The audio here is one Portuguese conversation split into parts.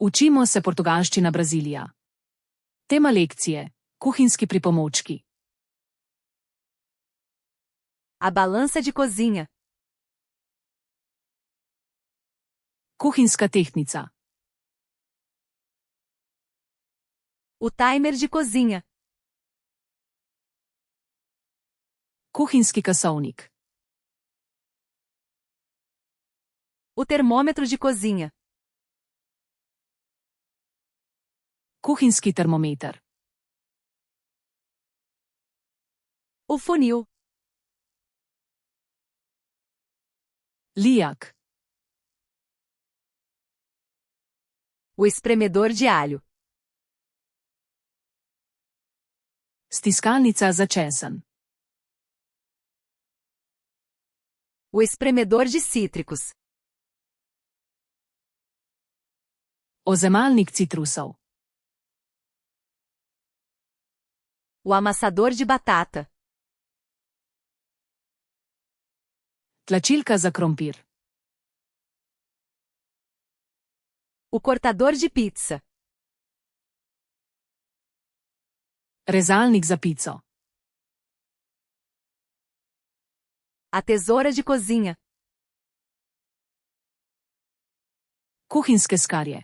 Učimo se portugalščina Brazilija. Tema lekcije: kuhinjski pripomočki. A balança de cozinha. Kuhinjska tehtnica. O timer de cozinha. Kuhinjski kasovnik. O termômetro de cozinha. Kuhinjski termometer. O funil. Lijak. O espremedor de alho. Stiskalnica za česen. O espremedor de cítricos. Ozemalnik citrusov. O amassador de batata. Tlačilka za krompir. O cortador de pizza. Rezalnik za pico. A tesoura de cozinha. Kuhinjske skarje.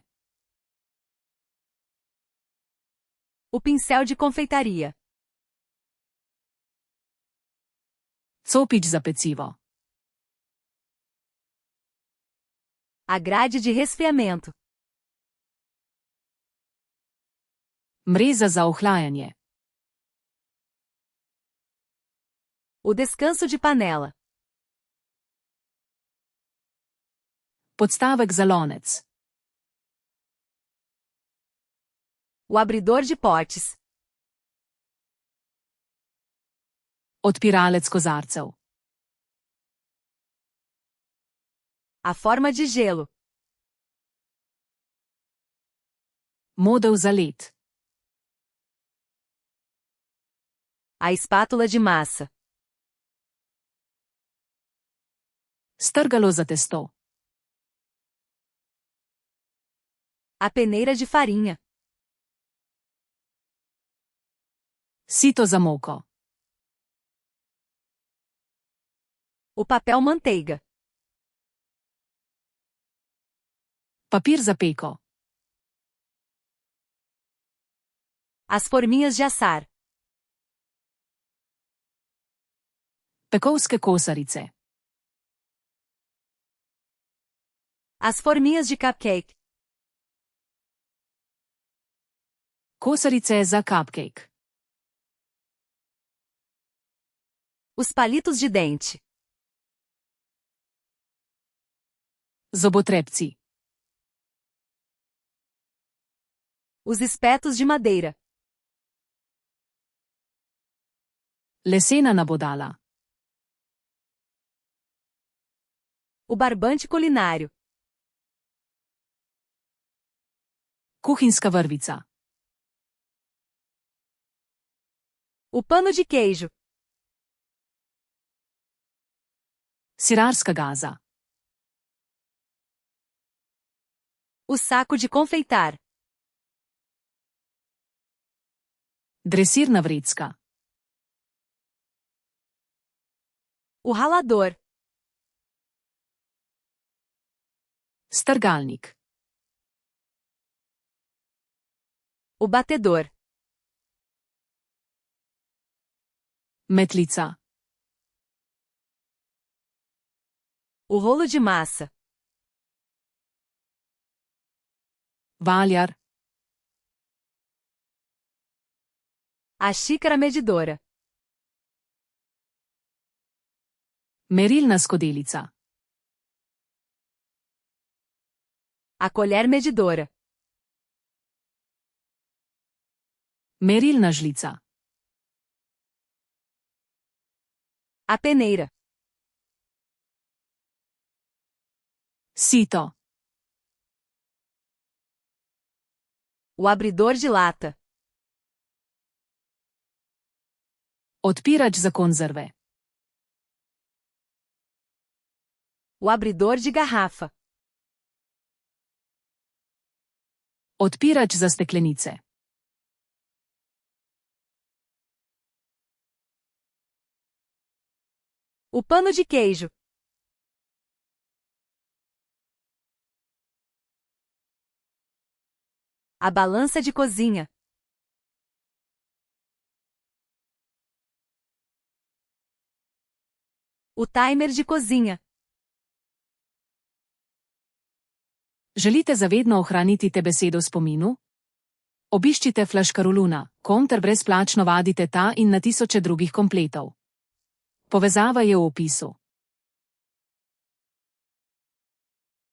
O pincel de confeitaria. Copič za pecivo. A grade de resfriamento. Mreza za ohlajanje. O descanso de panela. Podstavek za lonec. O abridor de potes. Odpiralec kozarcev. A forma de gelo. Modev za led. A espátula de massa. Strgalo za testo. A peneira de farinha. Sito za moko. O papel manteiga. Papir za peko. As forminhas de assar. Pekovske kosarice. As forminhas de cupcake. Kosarice za cupcake. Os palitos de dente. Zobotrebci. Os espetos de madeira. Lesena nabodala. O barbante culinário. Kuhinjska vrvica. O pano de queijo. Sirarska gaza. O saco de confeitar. Dresirna vrecka. O ralador. Strgalnik. O batedor. Metlica. O rolo de massa. Valjar. A xícara medidora. Merilna skodelica. A colher medidora. Merilna žlica. A peneira. Sito. O abridor de lata. Odpirač za konzerve. O abridor de garrafa. Odpirač za steklenice. O pano de queijo. A balança de cozinha. O timer de cozinha. Želite zavedno ohraniti te besedo v spominu? Obiščite Flaškaroluna, ter brezplačno vadite ta in na tisoče drugih kompletov. Povezava je v opisu.